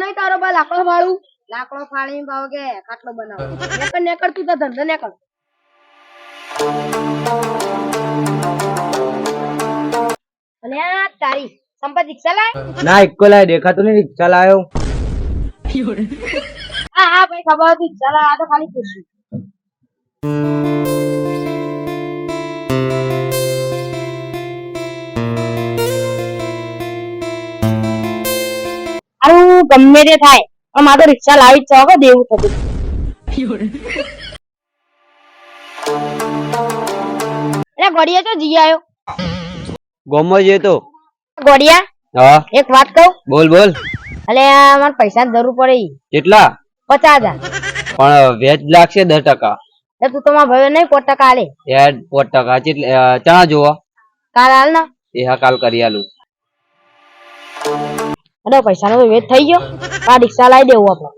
નહીં તારો બા લાકડો ફાળું લાકડો ફાળી ભાવ કે ખાટલો બનાવો નેકર તું તો ધંધો નેકર અને આ તારી સંપત રિક્ષા લાય ના ઇક્કો લાય દેખાતું નહીં રિક્ષા લાયો હા હા ભાઈ ખબર હતી રિક્ષા લાય આ તો ખાલી પૂછ્યું આવું ગમે તે થાય પણ મારે તો રિક્ષા લાવી જ છે હવે દેવું થતું અરે ગોડિયા તો જી આવ્યો ગોમો જે તો ગોડિયા હા એક વાત કહું બોલ બોલ અલે મને પૈસા જરૂર પડે કેટલા 50,000 પણ વેચ લાગશે 10%. તું તો મારા ભાઈ નહીં 5% આલે યાર 5% ચણા જોવા કાલ હાલ ના એ હા કાલ કરી આલું અરે પૈસા નો વેચ થઈ ગયો આ રિક્ષા લાવી દેવું આપણે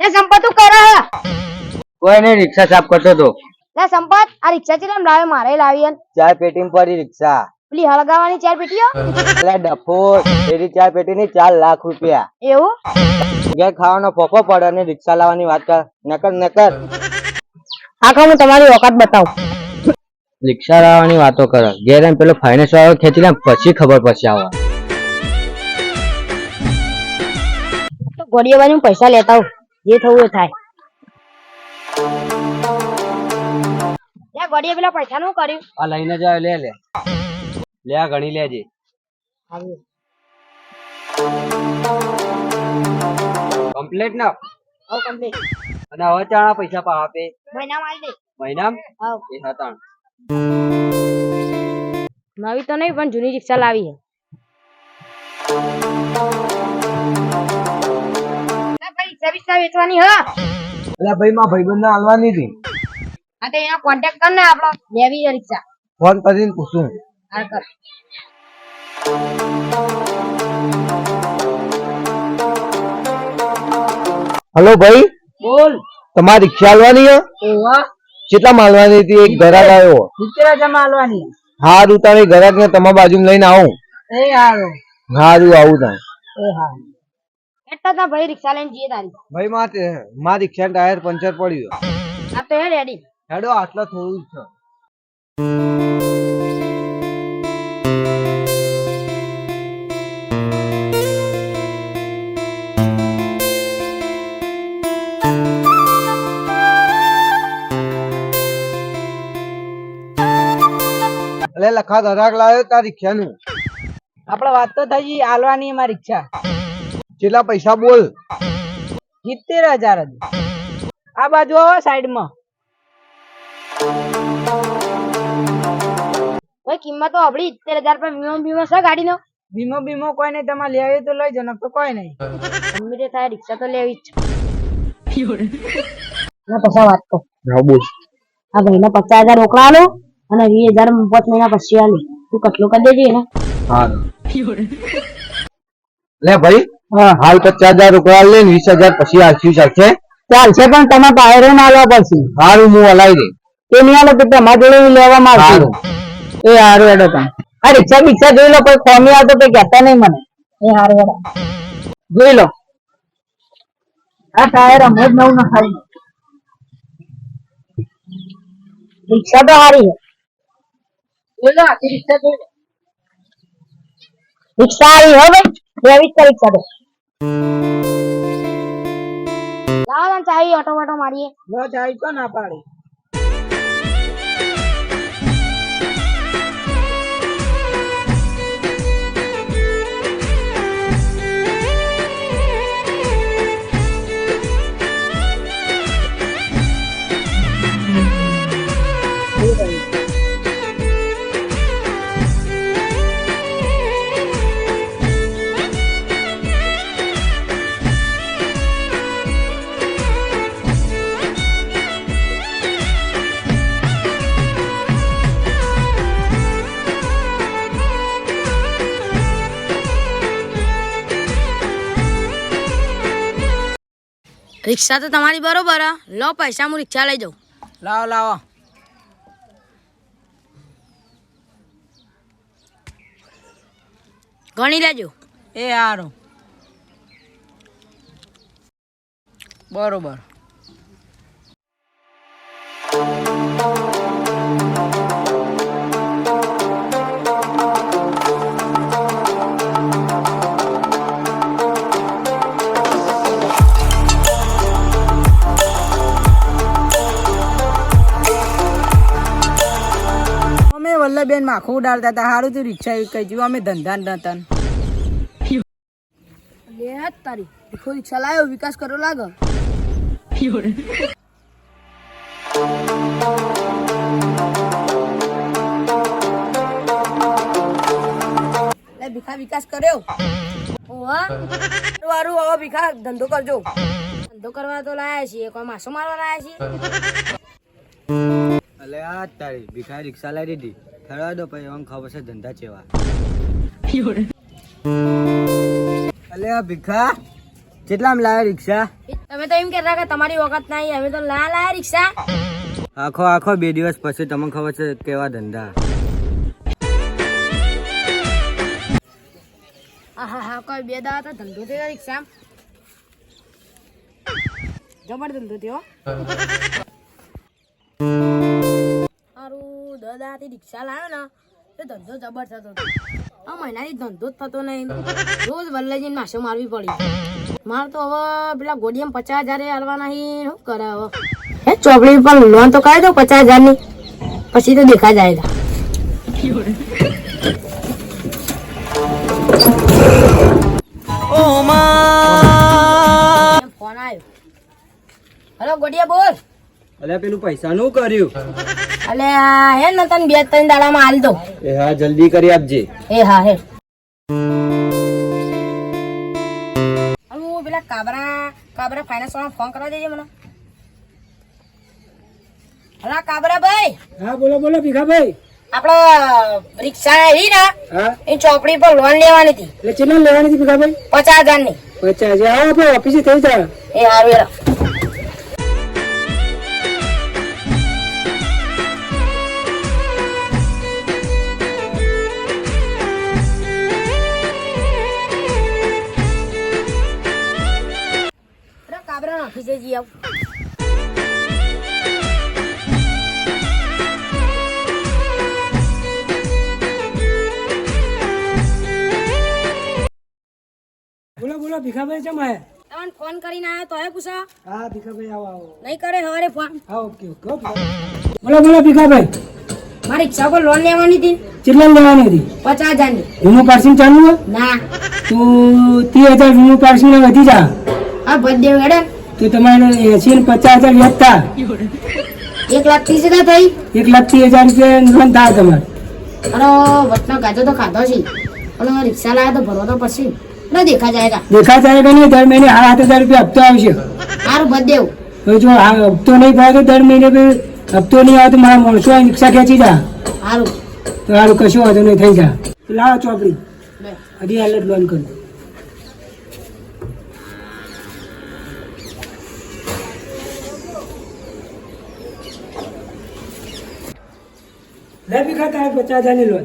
એ સંપત તું કરે કોઈ નહીં રિક્ષા સાફ કરતો તો લે સંપત આ રિક્ષા છે એમ લાવે મારે લાવી એમ ચાર પેટી પડી રિક્ષા પેલી હળગાવાની 4 પેટીઓ એટલે ડફો એની ચાર પેટી ની 4 લાખ રૂપિયા એવું ઘેર ખાવાનો ફોફો પડે અને રિક્ષા લાવવાની વાત કર નકર નકર આખા હું તમારી ઓકાત બતાવું રિક્ષા લાવવાની વાતો કર ઘેર એમ પેલો ફાઇનાન્સ વાળો ખેંચી લે પછી ખબર પડશે આવા તો ગોડિયાબાજી પૈસા લેતા હું જે થવું એ થાય ગોડિયા પેલા પૈસા નું કર્યું આ લઈને જાવ લે લે લે આ ગણી લેજે કમ્પ્લીટ ના કમ્પ્લીટ અને હવે ચાણા પૈસા પા આપે મહિના મારી દે મહિના હા એ હતા નવી તો નહીં પણ જૂની રિક્ષા લાવી છે રિક્ષા બિક્ષા વેચવાની હા એટલે ભાઈ માં ભાઈબંધ ને હાલવાની હતી હા તો એના કોન્ટેક્ટ કર ને આપણો લેવી છે રિક્ષા ફોન કરીને પૂછું હા કર હલો ભાઈ બોલ તમારી રિક્ષા હાલવાની હે ઓવા કેટલા માલવાની હતી એક ગ્રાહક આવ્યો 70,000 હાલવાની હારું તારી ગ્રાહક ને તમારા બાજુ લઈને આવું એ હારું હારું આવું તા એ હા એટલા તા ભાઈ રિક્ષા લઈને જઈએ તારી ભાઈ માં રિક્ષા ટાયર પંચર પડ્યું આ તો હે રેડી હેડો આટલા થોડું છે એટલે લખા ધરાક લાવ્યો તાર રિક્ષા નું આપડે વાત તો થઈ ગઈ હાલવાની અમારી રિક્ષા કેટલા પૈસા બોલ 70,000 આ બાજુ આવો સાઈડ માં ઓય કિંમત તો આપડી 70,000 વીમો બીમો છે ગાડી નો વીમો બીમો કોઈ નહીં તમારે લેવી તો લઈ જાવ તો કોઈ નહીં ગમે તે થાય રિક્ષા તો લેવી જ છે ના પૈસા વાત તો હા બોલ આ ભાઈને 50,000 રોકડા આલો અને 20,000 5 મહિના પછી આલો તું કટલું કરી દેજે ને હા લે ભાઈ હાલ 50,000 રોકડા લે ને 20,000 પછી આલશું ચાલશે ચાલશે પણ તમારે પાયરો ના આલવા પડશે હારું હું હલાવી દે તે નહીં આલો તો તમારે જોડે લેવામાં આવશે એ હારું હેડો તા આ રિક્ષા બિક્ષા જોઈ લો કોઈ ખોમી આવતો તો કહેતા નહીં મને એ હારું હેડો જોઈ લો આ ટાયર અમે જ નવું નખાઈ રિક્ષા તો હારી છે જોઈ લો આખી રિક્ષા જોઈ લો રિક્ષા આવી હો ભાઈ એવી જ રિક્ષા તો લાવો ચાવી ઓટો મોટો મારીએ લો ચાવી તો ના પાડી રિક્ષા તો તમારી બરોબર લો પૈસા હું રિક્ષા લઈ જાઉં લાવો લાવો ધોણી લેજો. એ હારું બરોબર. અમે વલ્લભબેન માખું ઉડાડતા હતા. સારું તું રિક્ષા કહી જ્યું અમે ધંધા નતા. લે તારી ભીખો રિક્ષા લાવ્યો, વિકાસ કરો લાગે. લે ભીખા વિકાસ કર્યો. ઓવા વારું આવો ભીખા ધંધો કરજો. ધંધો કરવા તો લાયા છીએ, કોઈ માસો મારવા લાયા છીએ. અલે આ તારી ભીખાઈ રિક્ષા લઈ દીધી. ફેરવા દો પછી એમ ખબર છે ધંધા ચેવા. અલે આ ભીખા કેટલામાં લાવ્યા રિક્ષા? તમે તો એમ કહેતા કે તમારી વખત નહીં, અમે તો લાયા રિક્ષા. આખો 2 દિવસ પછી તમને ખબર છે કેવા ધંધા. હા કોઈ 2 દાડા તો ધંધો થયો રિક્ષા. જબર ધંધો થયો. સારું 10 દાડાથી રિક્ષા લાવ્યો ને તો ધંધો જબર થતો હતો. આ મહિનાથી ધંધો જ થતો નહીં. રોજ વલ્લજીને માસો મારવી પડી. મારે તો હવે પેલા ગોડિયામાં 50,000 હાલવા નહીં. શું કરે હવે? હે ચોપડી પર લોન તો કાઢી દો 50,000 ની, પછી તો દેખા જાય. ફોન આવ્યો. હેલો ગોડિયા બોલ. અલે પેલું પૈસાનું કર્યું? અલે હે ને તને 2-3 દાડામાં હાલ દો. એ હા જલ્દી કરી આપજે. એ હા હે. હું પેલા કાબરા ફાઇનાન્સ વાળા ફોન કરવા દેજે મને. હલા કાબરા ભાઈ. હા બોલો ભીખાભાઈ. આપડે રિક્ષા આવી ને હા એ ચોપડી પર લોન લેવાની હતી. એટલે કેટલા લેવાની હતી ભીખાભાઈ? 50,000 ની. 50,000. હા આપણે ઓફિસે થઈ જાય. એ હારું હેરો. કાબરા ઓફિસે જઈ આવ. બોલો ભીખાભાઈ ચમ આયા? તમને ફોન કરીને આવ્યો તો એ પૂછો. હા ભીખાભાઈ આવો. નહીં કરે હવારે ફોન. હા ઓકે. બોલો ભીખાભાઈ. મારી રિક્ષા પર લોન લેવાની હતી. કેટલા લેવાની હતી? 50,000 ની. વીમો પાર્સિંગ ચાલુ હોય? ના તો 30,000 વીમો પાર્સિંગ ના વધી જા. હા ભદ્દેવ હેડે. તો તમારે 80 ને 50,000 વ્યાજતા 1,30,000 થઈ. 1,30,000 રૂપિયા લોન થાય તમારે. અરે વટનો ગાજો તો ખાધો છે પણ રિક્ષા લાવ્યા તો ભરવો તો પછી ન દેખા જાયગા. દેખા જાયગા નહીં. દર મહિને 7,000 રૂપિયા હપ્તો આવશે. સારું ભદ્દેવ. હવે જો આ હપ્તો નહીં ભરાય તો દર મહિને હપ્તો નહીં આવે તો મારા માણસો આ રિક્ષા ખેંચી જા. સારું તો સારું કશું વાંધો નહીં થઈ જા. લાવો ચોપડી. લે. હજી હાલ જ લોન કરું. લે ભીખા તારે 50,000 ની લોન.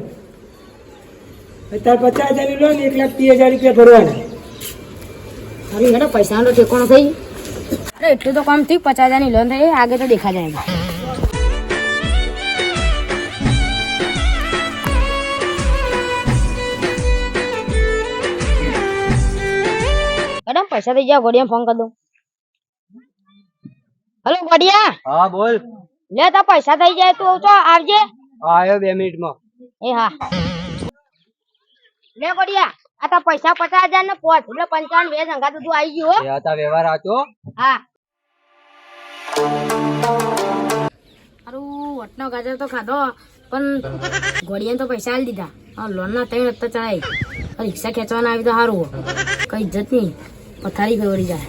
તારે 50,000 ની લોન 1,30,000 રૂપિયા ભરવાના. અરે હેડો પૈસાનો ઠેકાણો થઈ. અરે એટલું તો કામ થયું. 50,000 ની લોન થઈ. આગળ તો દેખા જાયગા. મેડમ પૈસા થઈ ગયા. ગોડિયા ફોન કરી દો. હેલો ગોડિયા. હા બોલ. લે તા પૈસા થઈ જાય તું તો આવજે. આયો 2 મિનિટમાં. એ હા લે ગોડિયા આ તા પૈસા 50,000 ને પોચ એટલે 55 બે સંગા તું આવી ગયો હો. એ હતા વ્યવહાર હતો. હા હારું વટનો ગાજર તો ખાધો પણ ગોડિયાને તો પૈસા આલી દીધા. આ લોન ના 3 હપ્તા ચડાય. રિક્ષા ખેંચવાના આવી તો સારું કઈ ઇજ્જત નહીં પથારી ફેવડી જાય.